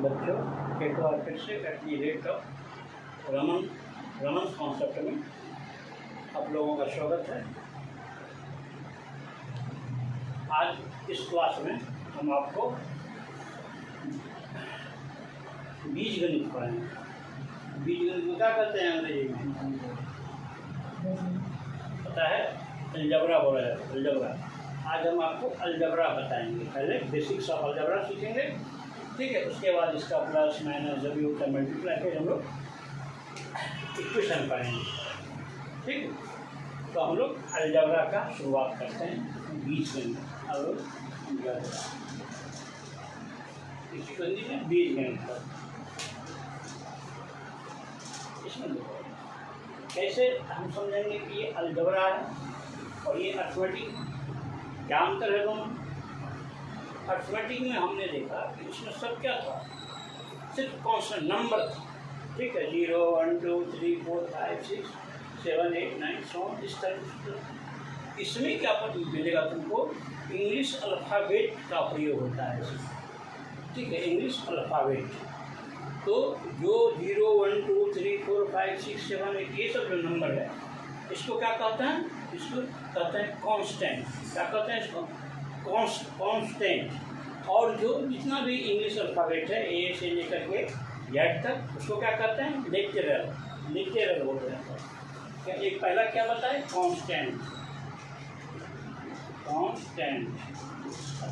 बच्चों, एक बार फिर से at the rate of Raman concept में आप लोगों का स्वागत है। आज इस क्लास में हम आपको बीजगणित पढ़ाएंगे। बीजगणित को क्या कहते हैं अंग्रेजी में? पता है? अलजबरा बोला जाता है, अलजबरा। आज हम आपको अलजबरा बताएंगे। पहले बेसिक्स ऑफ अलजबरा सीखेंगे, ठीक है। उसके बाद इसका प्लस माइनस जब भी होता है मल्टीप्लाई फिर हम लोग इक्वेशन पढ़ेंगे, ठीक है। तो हम लोग अलजबरा का शुरुआत करते हैं बीजगणित और इसी में बीजगणित पर। इसमें देखो कैसे हम समझेंगे कि ये अलजबरा है और ये अर्थमेटिक, क्या अंतर है दोनों? अर्थमेटिक में हमने देखा कि इसमें सब क्या था, सिर्फ कांस्टेंट नंबर था, ठीक है। 0 1 2 3 4 5 6 7 8 9 100 इस तरह। इसमें क्या मिलेगा तुमको? इंग्लिश अल्फ़ाबेट का प्रयोग होता है, ठीक है, इंग्लिश अल्फ़ाबेट। तो जो 0 1 2 3 4 5 6 7 8 ये सब जो नंबर है, इसको क्या कहते हैं? इसको कहते हैं कांस्टेंट। क्या कहते हैं इसको? कांस्टेंट। और जो जितना भी इंग्लिश अल्फ़ाबेट है ए से लेकर के जेड तक, उसको क्या कहते हैं? लिटरल बोलते हैं। क्या एक पहला क्या बताए? कांस्टेंट। और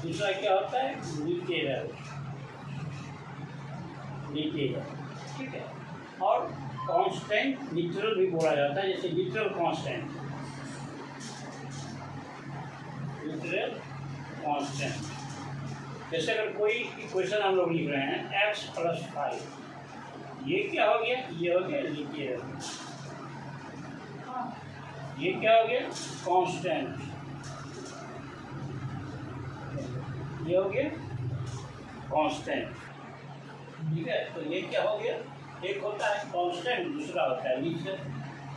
दूसरा क्या होता है? लिटरल, ठीक है। और कांस्टेंट लिटरल भी बोला जाता है, जैसे लिटरल कांस्टेंट। जैसे अगर कोई इक्वेशन हम लोग लिख रहे हैं x + 5, ये क्या हो गया? ये हो गया लिटरल। ये क्या हो गया? कांस्टेंट। ये हो गया कांस्टेंट, ठीक है। तो ये क्या हो गया? एक होता है कांस्टेंट, दूसरा होता है लिटरल।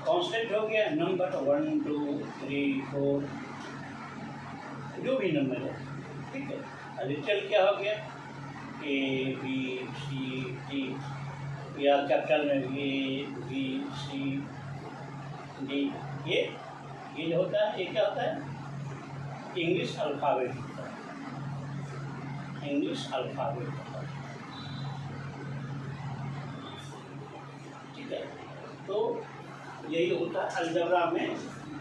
कांस्टेंट हो गया नंबर 1 2 3 4 जो भी नंबर है, ठीक है। लिटरल क्या हो गया? A B C D, या कैपिटल में A B C D। ये जो होता है, ये क्या होता है? इंग्लिश अल्फ़ाबेट होता है, इंग्लिश अल्फ़ाबेट होता है, ठीक है। तो यही होता है अलजबरा में।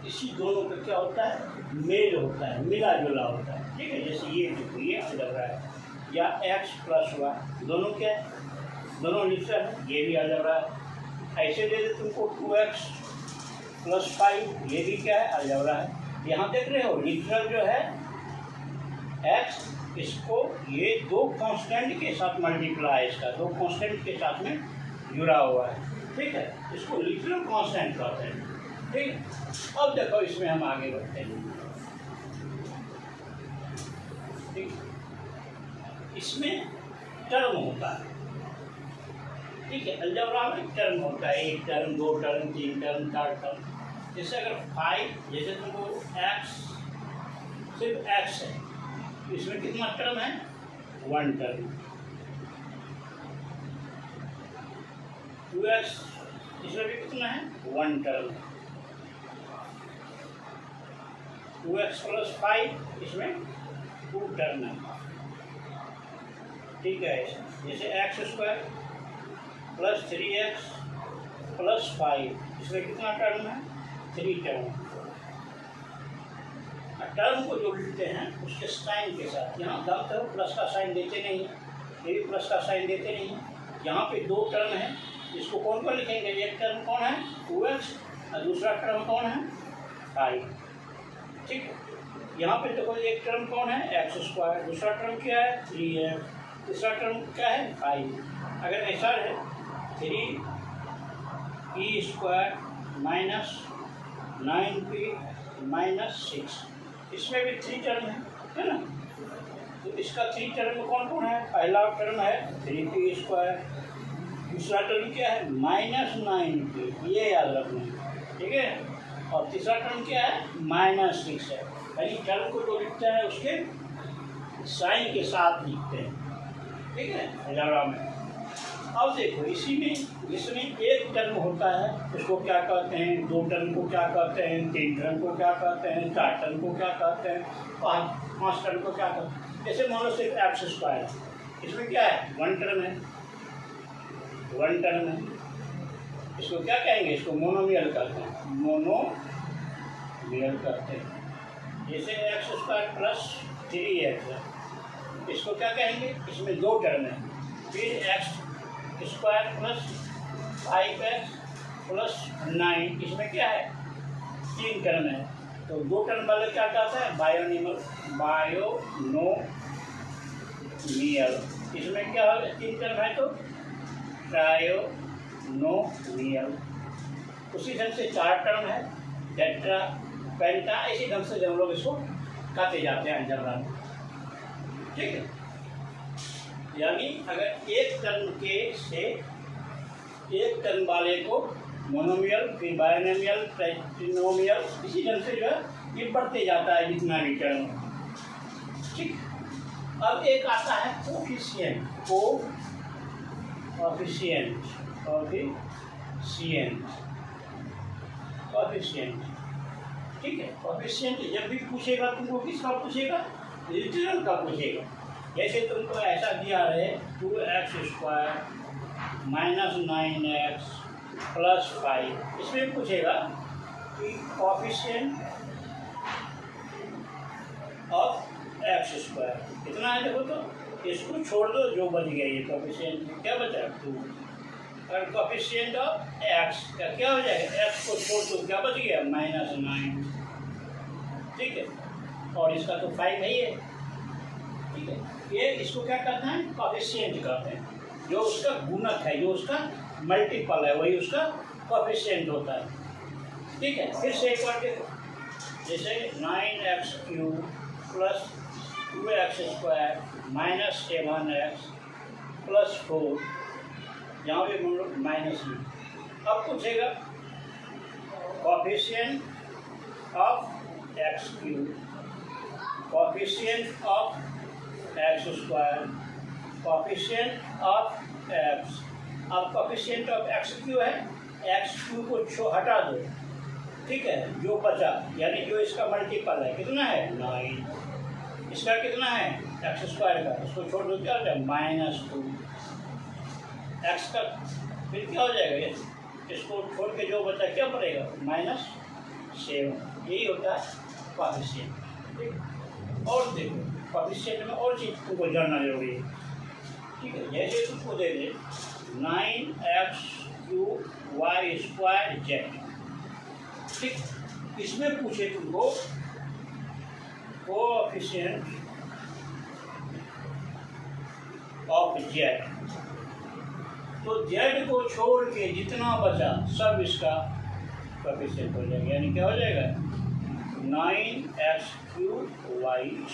इसी दोनों का क्या होता है? मेल होता है, मिला जुला होता है, ठीक है। जैसे ये देखो, ये अलजबरा है, या x + y दोनों क्या है? दोनों लिटरल है, ये भी अलजबरा है। ऐसे दे दे तुमको 2x + 5, ये भी क्या है? अलजबरा है। यहाँ देख रहे हो लिटरल जो है x, इसको ये दो कांस्टेंट के साथ मल्टीप्लाई, इसका दो कांस्टेंट के साथ में जुड़ा हुआ है, ठीक है। इसको लिटरल कांस्टेंट कहते हैं, ठीक। अब देखो इसमें हम आगे बढ़ते हैं, ठीक। इसमें टर्म होता है, ठीक है। अलजबरा में टर्म होता है, 1 टर्म 2 टर्म 3 टर्म 4 टर्म। जैसे अगर 5, जैसे तुमको x सिर्फ x है, इसमें कितना टर्म है? 1 टर्म। 2x, इसमें भी कितना है? 1 टर्म। 2x + 5, इसमें 2 टर्म है, ठीक है। जैसे x² + 3x + 5, इसमें कितना टर्म है? 3 टर्म। टर्म को जो लिखते हैं उसके साइन के साथ, यहाँ गलत है, प्लस का साइन देते नहीं, ये भी प्लस का साइन देते नहीं। यहाँ पे 2 टर्म है, इसको कौन पर लिखेंगे? एक टर्म कौन है? 2x, और दूसरा टर्म कौन है? 5, ठीक है। यहाँ पे देखो एक टर्म कौन है? x², दूसरा टर्म क्या है? 3x, तीसरा टर्म क्या है? 5। अगर ऐसा है 3e² - 9p - 6, इसमें भी 3 टर्म है ना। तो इसका 3 टर्म कौन कौन है? पहला टर्म है 3p², दूसरा टर्म क्या है? -9p, ये याद रखना, ठीक है। और तीसरा टर्म क्या है? -6 है। यानी टर्म को जो लिखते हैं उसके साइन के साथ लिखते हैं, ठीक है, अलजबरा में। अब देखो इसी में इसमें एक टर्म होता है, इसको क्या कहते हैं, दो टर्म को क्या कहते हैं, तीन टर्म को क्या कहते हैं, चार टर्म को क्या कहते हैं, पाँच टर्म को क्या कहते हैं। जैसे मान लो सिर्फ एक्स स्क्वायर, इसमें क्या है, वन टर्म है, वन टर्म है। इसको क्या कहेंगे, इसको मोनोमियल कहते हैं, मोनोमियल कहते हैं। जैसे एक्स स्क्वायर प्लस 3x है, इसको क्या कहेंगे, इसमें दो टर्म है। फिर x square plus 5x plus 9, इसमें क्या है, तीन टर्म है। तो दो टर्म वाले क्या कहता है, बायोनोमियल। इसमें क्या है, तीन टर्म है तो ट्रायोनोमियल। उसी ढंग से चार टर्म है, टेट्रा, पेंटा। इसी ढंग से हम लोग इसको कहते जाते हैं अलजबरा में, ठीक है। यानी अगर एक टर्म के से एक टर्म वाले को मोनोमियल, फिर बायनोमियल, ट्राइनोमियल, इसी ढंग से जो है ये बढ़ते जाता है जितना भी टर्म, ठीक। अब एक आता है कोफिशिएंट, कोफिशिएंट, ठीक है। कोफिशिएंट जब भी पूछेगा तुमको किसका पूछेगा, लिटरल का पूछेगा। जैसे तुमको ऐसा दिया है 2x² माइनस 9x प्लस 5, इसमें पूछेगा कि कोफिशिएंट ऑफ x² कितना है, देखो तो इसको छोड़ दो, जो बच गया ये कोफिशिएंट क्या बचा, 2। अगर कोफिशिएंट ऑफ x का क्या हो जाएगा, x को छोड़ दो, क्या बच गया, -9, ठीक है। और इसका तो 5 है ये, ठीक है। ये इसको क्या कहते हैं, कोफिशिएंट कहते हैं। जो उसका गुणक है, जो उसका मल्टीपल है, वही उसका कोफिशिएंट होता है, ठीक है। फिर से एक बार देखो, जैसे 9x³ plus 2x² minus 7x plus 4, यहाँ भी हम लोग माइनस में। अब पूछेगा coefficient of x³, coefficient of x², coefficient of x। अब कोफिशिएंट ऑफ x³ है, x³ को हटा दो, ठीक है। जो बचा यानी जो इसका मल्टीपल है, कितना है, 9। इसका कितना है, x² का, इसको छोड़ दो, क्या हो जाएगा, -2। x का फिर क्या हो जाएगा, ये इसको छोड़ के जो बचा क्या पड़ेगा, -7। यही होता है कोफिशिएंट, ठीक। और देखो कोफिशिएंट में और चीज़ तुमको जानना जरूरी है, ठीक है। जैसे तुमको दे दे 9x³y²z, ठीक। इसमें पूछे तुमको कोफिशिएंट ऑफ z, तो z को छोड़ के जितना बचा सब इसका कोफिशिएंट हो जाएगा। यानी क्या हो जाएगा, 9x³y²,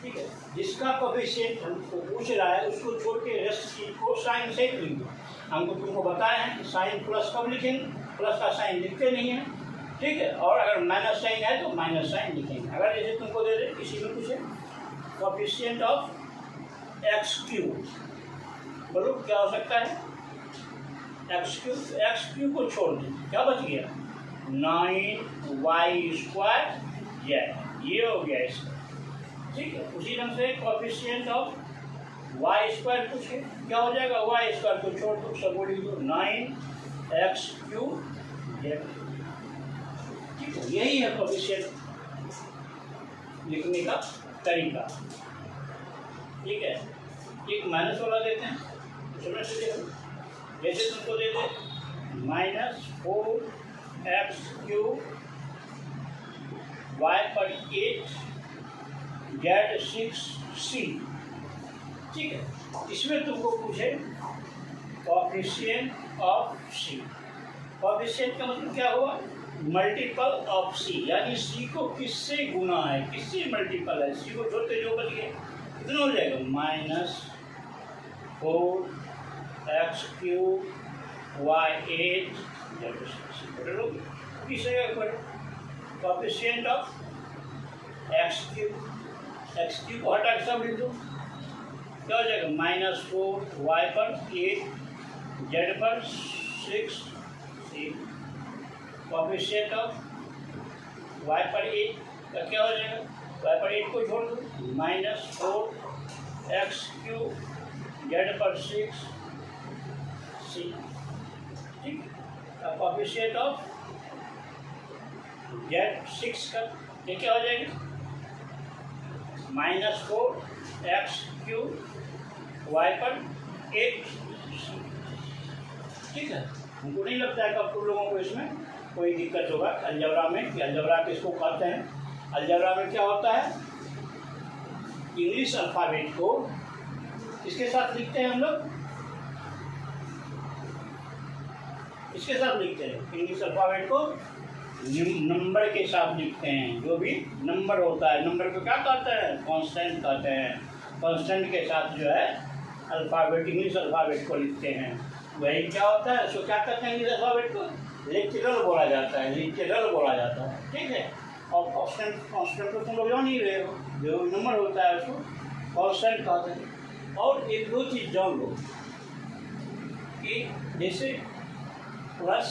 ठीक है। जिसका कोफिशिएंट हमको पूछ रहा है उसको छोड़ के रेस्ट चीज को साइन से लिख दो। हमको तुमको बताया है कि साइन प्लस कब लिखेंगे, प्लस का साइन लिखते नहीं है, ठीक है। और अगर माइनस साइन है तो माइनस साइन लिखेंगे। अगर जैसे तुमको दे दे किसी में पूछे कोफिशिएंट ऑफ x³, बोलो क्या हो सकता है, x³ को छोड़ दें, क्या बच गया, 9y²z, ये हो गया इसका, ठीक है। उसी ढंग से कोफिशिएंट ऑफ y² पूछे, क्या हो जाएगा, y² को छोड़ दो, सब बोली दो, 9x³ ठीक है। यही है कोफिशिएंट लिखने का तरीका, ठीक है। एक माइनस वाला देते हैं, समझ लीजिए। जैसे तुमको दे दे -4x³ y/8 z6c, ठीक है। इसमें तुमको पूछे कोफिशिएंट ऑफ c। कोफिशिएंट का मतलब क्या हुआ, मल्टीपल ऑफ c, यानी c को किससे गुना है, किससे मल्टीपल है, c को छोड़ते जो बच गया, कितना हो जाएगा, -4x³ y8 z6। Coefficient of x³ को हटा के सब लिख दो, क्या हो जाएगा -4 y पर 8 z पर 6 c कोएफिशिएंट ऑफ y पर 8 का क्या हो जाएगा, y पर 8 को छोड़ दो -4x³ z पर 6 c, ठीक। अब कोएफिशिएंट ऑफ z6 का ये क्या हो जाएगा -4x³ y पर 8, ठीक है। हमको नहीं लगता है कि आप लोगों को इसमें कोई दिक्कत होगा अलजेब्रा में, कि अलजेब्रा किसको कहते हैं। अलजेब्रा में क्या होता है, इंग्लिश अल्फ़ाबेट को किसके साथ लिखते हैं हम लोग, इसके साथ लिखते हैं, इंग्लिश अल्फ़ाबेट को नंबर के साथ लिखते हैं। जो भी नंबर होता है, नंबर को क्या कहते हैं, कांस्टेंट कहते हैं। कांस्टेंट के साथ जो है अल्फ़ाबेट, इंग्लिश अल्फ़ाबेट को लिखते हैं। वही क्या होता है, उसको क्या कहते हैं, इंग्लिश अल्फ़ाबेट को लिटरल बोला जाता है, लिटरल बोला जाता है, ठीक है। और कांस्टेंट, कांस्टेंट को तुम लोग जान ही रहे हो, जो नंबर होता है उसको कांस्टेंट कहते हैं। और एक दो चीज़ जान लो कि जैसे प्लस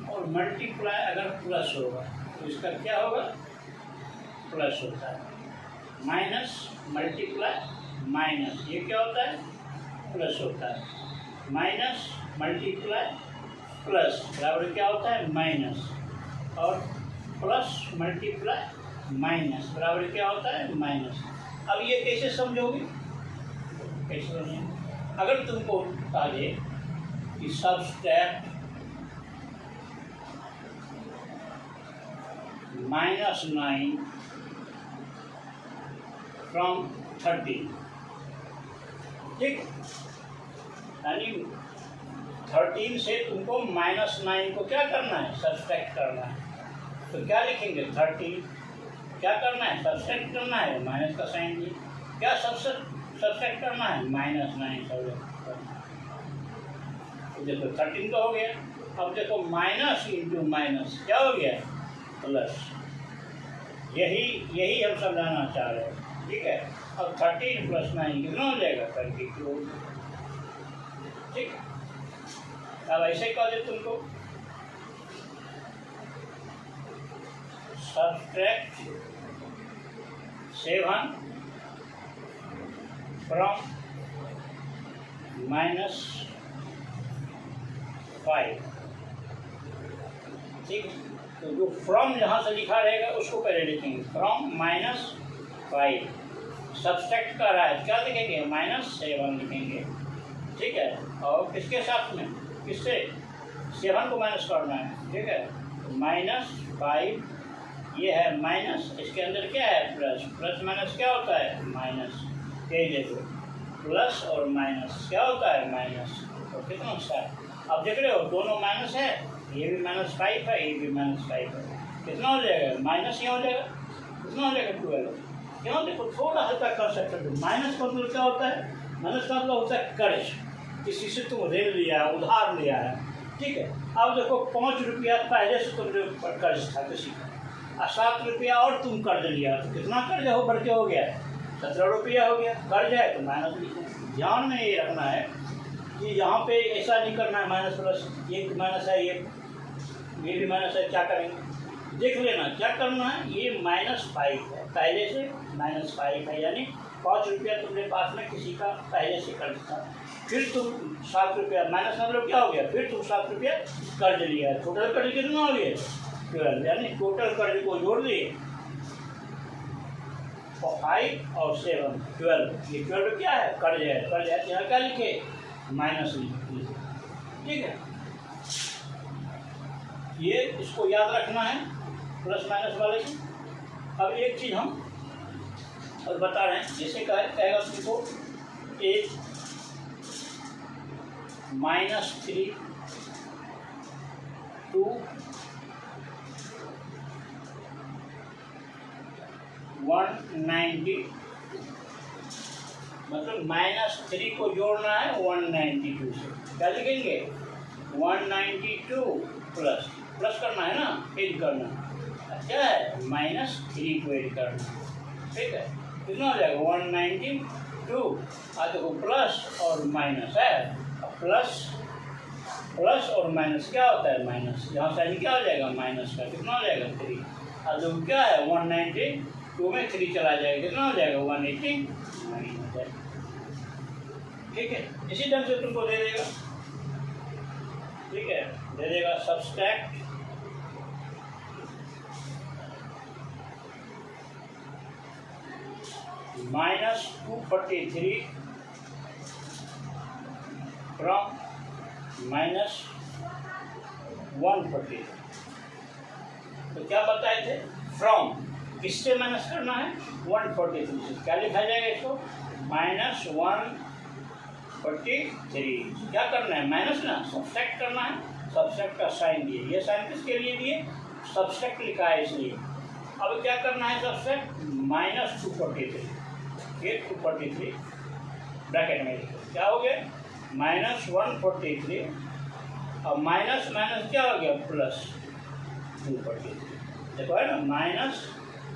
और मल्टीप्लाई, अगर प्लस होगा तो इसका क्या होगा, प्लस होता है। माइनस मल्टीप्लाई माइनस, ये क्या होता है, प्लस होता है। माइनस मल्टीप्लाई प्लस बराबर क्या होता है, माइनस। और प्लस मल्टीप्लाई माइनस बराबर क्या होता है, माइनस। अब ये कैसे समझोगे, कैसे समझेंगे, अगर तुमको कहा जाए कि सब्सट्रैक्ट -9 फ्रॉम 13, ठीक, यानी 13 से तुमको -9 को क्या करना है, सब्सट्रैक्ट करना है। तो क्या लिखेंगे, 13 क्या करना है, सब्सट्रैक्ट करना है, माइनस का साइन दिए, क्या सब्सट्रैक्ट करना है, -9 सब्सट्रैक्ट करना है। तो देखो 13 तो हो गया, अब देखो माइनस इंटू माइनस क्या हो गया, प्लस। यही हम समझाना चाह रहे हैं, ठीक है। अब 13 + 9 कितना हो जाएगा, 32, ठीक। अब ऐसे कह दे तुमको, सब्सट्रैक्ट 7 फ्रॉम -5, ठीक। तो जो फ्रॉम जहाँ से लिखा रहेगा उसको पहले लिखेंगे, फ्रॉम -5, सब्सट्रैक्ट कर रहा है, क्या लिखेंगे, -7 लिखेंगे, ठीक है। और किसके साथ में, किससे, 7 को माइनस करना है, ठीक है। -5 ये है माइनस, इसके अंदर क्या है, प्लस। प्लस माइनस क्या होता है, माइनस। ये देखो प्लस और माइनस क्या होता है, माइनस। तो कितना अच्छा है, अब देख रहे हो दोनों माइनस है, ये भी -5 है, ये भी -5 है, कितना हो जाएगा, माइनस यहाँ हो जाएगा, कितना हो जाएगा, 12। क्यों, देखो थोड़ा हल्का कंसेप्ट है। माइनस का मतलब क्या होता है, माइनस का मतलब होता है कर्ज, किसी से तुम ऋण लिया है, उधार लिया है, ठीक है। अब देखो 5 रुपया पहले से तुमने कर्ज था किसी का, और 7 रुपया और तुम कर्ज लिया, तो कितना कर्ज हो बढ़ के हो गया, 17 रुपया हो गया, कर्ज है तो माइनस लिखो। ध्यान में ये रखना है कि यहाँ पे ऐसा नहीं करना है, माइनस प्लस, ये माइनस है, ये भी माइनस है, क्या करेंगे देख लेना, क्या करना है। ये -5 है, पहले से -5 है, यानी 5 रुपया तुमने पास में किसी का पहले से कर्ज था, फिर तुम 7 रुपया माइनस मतलब क्या हो गया, फिर तुम 7 रुपया कर्ज लिया, टोटल कर्ज कितना हो गया, 12, यानी टोटल कर्ज को जोड़ दिए, 5 और 7 12, ये 12 क्या है, कर्ज है, कर्ज है तो यहाँ क्या लिखे, माइनस लिखे, ठीक है। ये इसको याद रखना है, प्लस माइनस वाले की। अब एक चीज़ हम और बता रहे हैं, जैसे कहेगा तुमको एक -3 2 190, मतलब -3 को जोड़ना है 192 से, क्या लिखेंगे 192 प्लस, प्लस करना है ना, एड करना, क्या है -3 को एड करना, ठीक है। कितना हो जाएगा 192 2 देखो प्लस और माइनस है। अब प्लस और माइनस क्या होता है? माइनस। यहाँ साइन क्या हो जाएगा? माइनस का कितना हो जाएगा? 3। और जो क्या है 192 में 3 चला जाएगा, कितना हो जाएगा? 189 हो जाएगा। ठीक है, इसी ढंग से तुमको दे देगा। ठीक है, दे देगा सब्सट्रैक्ट -243 फ्रॉम -143। तो क्या बताए थे? फ्रॉम किससे माइनस करना है? 143 से। क्या लिखा जाएगा इसको? -143। क्या करना है? माइनस ना, सब्सट्रैक्ट करना है। सब्सट्रैक्ट का साइन दिए, ये साइन किसके लिए दिए? सब्सट्रैक्ट लिखा है इसलिए। अब क्या करना है? सब्सट्रैक्ट -243, ये 243 ब्रैकेट में लिखो। क्या हो गया? -143 और माइनस क्या हो गया? प्लस 243। देखो है ना, माइनस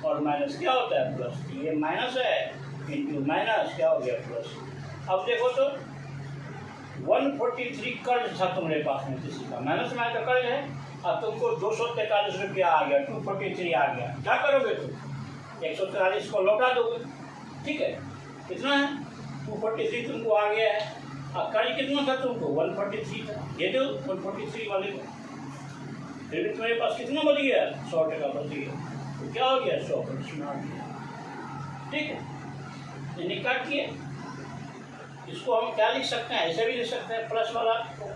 और माइनस क्या होता है? प्लस। ये माइनस है इंटू माइनस क्या हो गया? प्लस। अब देखो तो 143 कर्ज था तुम्हारे पास में किसी का, माइनस में का कर्ज है, अब तुमको 243 रुपया आ गया, 243 आ गया। क्या करोगे तुम? 143 को लौटा दोगे। ठीक है, कितना है? 243 तुमको आ गया है। अब कर्ज कितना था तुमको? 143 था, ये दो 143 वाले को। फिर भी तुम्हारे पास कितना बच गया? 100 टका बच गया। तो क्या हो गया? 100% आ गया। ठीक है, यानी काट किए। इसको हम क्या लिख सकते हैं? ऐसे भी लिख सकते हैं, प्लस वाला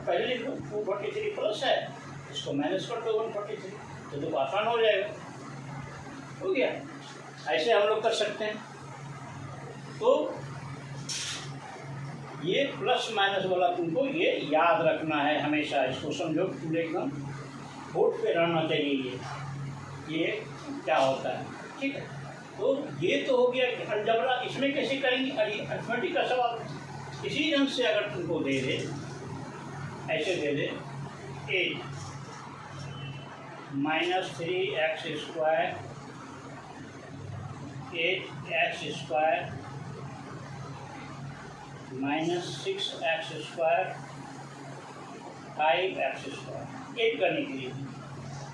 पहले लिख दो, 243 प्लस है, इसको माइनस कर दो 143, तो देखो आसान हो जाएगा। हो गया, ऐसे हम लोग कर सकते हैं। तो ये प्लस माइनस वाला तुमको ये याद रखना है हमेशा। इसको समझो, पूरे एकदम बोर्ड पे रहना चाहिए ये क्या होता है। ठीक है, तो ये तो हो गया अलजेब्रा। इसमें कैसे करेंगे? अरिथमेटिक का सवाल इसी ढंग से अगर तुमको दे दे, ऐसे दे दे 8 -3x² 8x² -6x² 5x²। 8 करने के लिए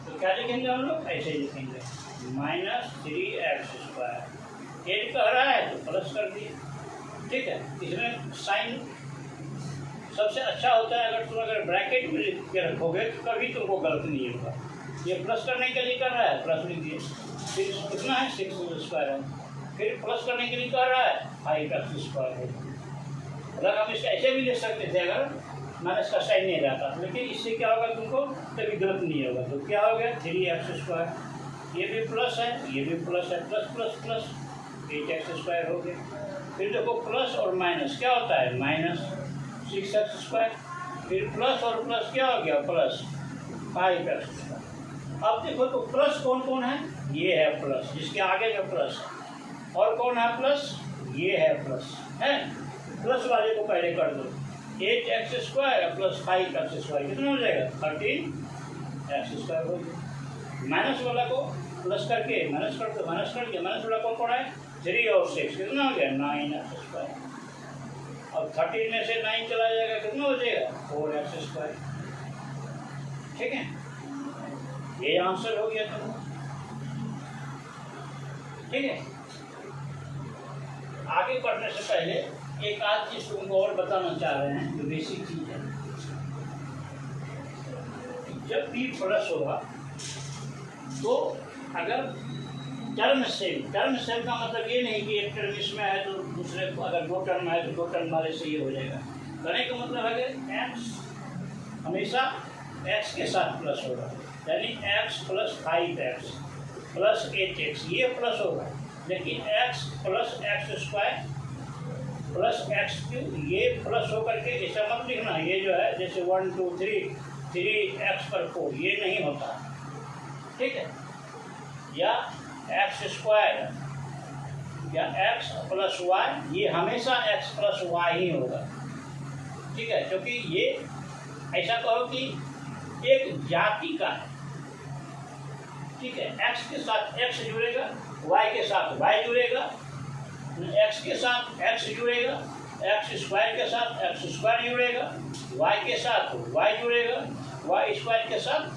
तो क्या लिखेंगे हम लोग? ऐसे ही लिखेंगे -3x²। 8 कह रहा है तो प्लस कर दिए। ठीक है, इसमें साइन सबसे अच्छा होता है। अगर ब्रैकेट में लिख के रखोगे तो कभी तुमको गलत नहीं होगा। ये प्लस करने के लिए कर रहा है, प्लस लिख दिए। 6 कितना है? 6² है। फिर प्लस करने के लिए कर रहा है 5x² है। अगर हम इसका ऐसे भी लिख सकते थे अगर माइनस का साइन नहीं रहता, लेकिन इससे क्या होगा? तुमको कभी गलत नहीं होगा। तो क्या हो गया? 3x²। ये भी प्लस है, ये भी प्लस है, प्लस प्लस प्लस 8x² हो गया। फिर देखो प्लस और माइनस क्या होता है? -6x²। फिर प्लस और प्लस क्या हो गया? Plus 5x²। अब देखो तो प्लस कौन कौन है? ये है प्लस, जिसके आगे का प्लस। और कौन है प्लस? ये है प्लस है। प्लस वाले को पहले कर दो। 8x² प्लस 5x², कितना हो जाएगा? 13x² हो गया। माइनस वाला को प्लस करके माइनस कर दो, माइनस करके माइनस वाला कौन है? 3 और 6, कितना हो गया? 9x²। अब 13 में से 9 चला जाएगा, कितना हो जाएगा? 4x²। ठीक है, ये आंसर हो गया तुमको। ठीक है, आगे बढ़ने से पहले एक आध चीज तुमको और बताना चाह रहे हैं, जो बेसिक चीज है। जब भी प्लस होगा तो अगर टर्म सेम का मतलब ये नहीं कि एक टर्म इसमें है तो दूसरे, अगर 2 टर्म है तो 2 टर्म वाले से ये हो जाएगा। कहने का मतलब है कि x हमेशा x के साथ प्लस होगा, यानी x + 5x + 8x, ये प्लस होगा। लेकिन x + x² + x³ ये प्लस होकर के ऐसा मत लिखना। ये जो है जैसे 1 2 3x पर 4 ये नहीं होता। ठीक है, या x² या x + y, ये हमेशा x + y ही होगा। ठीक है, क्योंकि ये ऐसा कहो कि एक जाति का है। ठीक है, x के साथ x जुड़ेगा, y के साथ y जुड़ेगा, एक्स के साथ एक्स जुड़ेगा, एक्स स्क्वायर के साथ एक्स स्क्वायर जुड़ेगा, वाई के साथ वाई जुड़ेगा, वाई स्क्वायर के साथ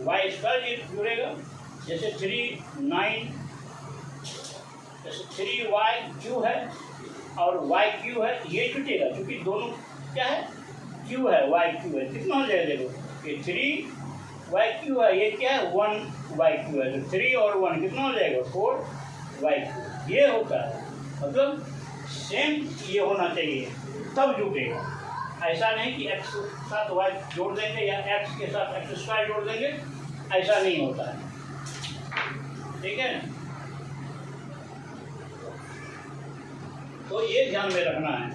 वाई स्क्वायर जुड़ेगा। जैसे 3 वाई क्यू है और वाई क्यू है, ये जुटेगा क्योंकि दोनों क्या है, क्यू है, वाई क्यू है। कितना हो जाएगा देखो, ये 3 वाई क्यू है, ये क्या है 1 वाई क्यू है, तो 3 और 1 कितना हो जाएगा 4 वाई क्यू। ये होता है, मतलब सेम ये होना चाहिए तब जुटेगा। ऐसा नहीं कि एक्स के साथ वाई जोड़ देंगे या एक्स के साथ एक्स स्क्वायर जोड़ देंगे, ऐसा नहीं होता है, ठीक है। तो ये ध्यान में रखना है।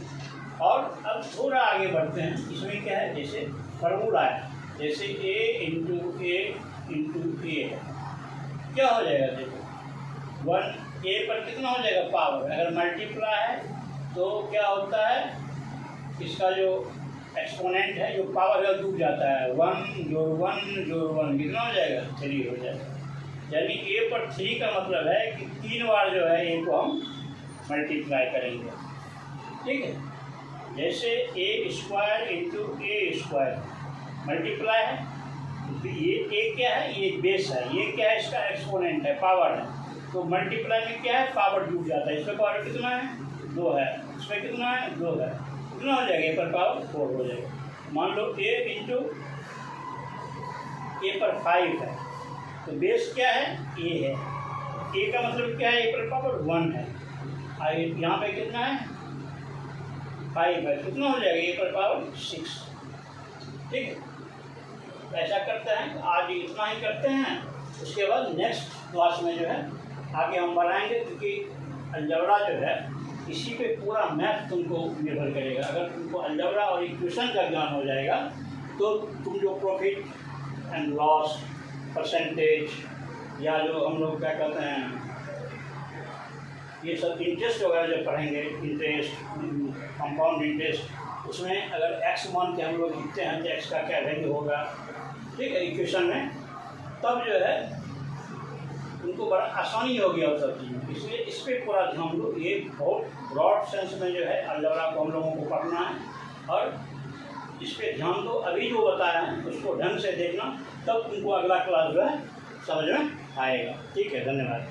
और अब थोड़ा आगे बढ़ते हैं, इसमें क्या है, जैसे फार्मूला है, जैसे a इंटू ए है, क्या हो जाएगा देखो 1 a पर कितना हो जाएगा पावर, अगर मल्टीप्लाई है तो क्या होता है, इसका जो एक्सपोनेंट है, जो पावर है डूब जाता है, 1 जोड़ 1 कितना हो जाएगा 3 हो जाएगा। यानी a पर 3 का मतलब है कि 3 बार जो है a को हम मल्टीप्लाई करेंगे, ठीक है। जैसे ए स्क्वायर इंटू ए स्क्वायर मल्टीप्लाई है, तो ये ए क्या है, ये बेस है, ये क्या है, इसका एक्सपोनेंट है, पावर है, तो मल्टीप्लाई में क्या है, पावर जुड़ जाता है। इसमें पावर कितना है 2 है, इसमें कितना है 2 है, कितना हो जाएगा, ए पर पावर 4 हो जाएगा। मान लो ए इंटू ए पर 5 है, तो बेस क्या है, ए है, ए का मतलब क्या है, ए पर पावर 1 है, और यहाँ पे कितना है 5 है, कितना हो जाएगा, ए पर पावर 6, ठीक है। ऐसा करते हैं, आज इतना ही करते हैं, उसके बाद नेक्स्ट क्लास में जो है आगे हम बढ़ाएंगे, क्योंकि अलजबरा जो है इसी पे पूरा मैथ तुमको निर्भर करेगा। अगर तुमको अलजबरा और इक्वेशन का ज्ञान हो जाएगा तो तुम जो प्रॉफिट एंड लॉस, परसेंटेज, या जो हम लोग क्या कहते हैं, ये सब इंटरेस्ट वगैरह जब पढ़ेंगे, इंटरेस्ट, कंपाउंड इंटरेस्ट, उसमें अगर एक्स मान के हम लोग लिखते हैं तो एक्स का क्या वैल्यू होगा, ठीक है, इक्वेशन में, तब जो है उनको बड़ा आसानी होगी और सब चीज़। इसलिए इस पर पूरा ध्यान दो, ये बहुत ब्रॉड सेंस में जो है अलजबरा को हम लोगों को पढ़ना है, और इस पर ध्यान दो। अभी जो बताया है उसको ढंग से देखना, तब तुमको अगला क्लास जो है समझ में आएगा, ठीक है। धन्यवाद।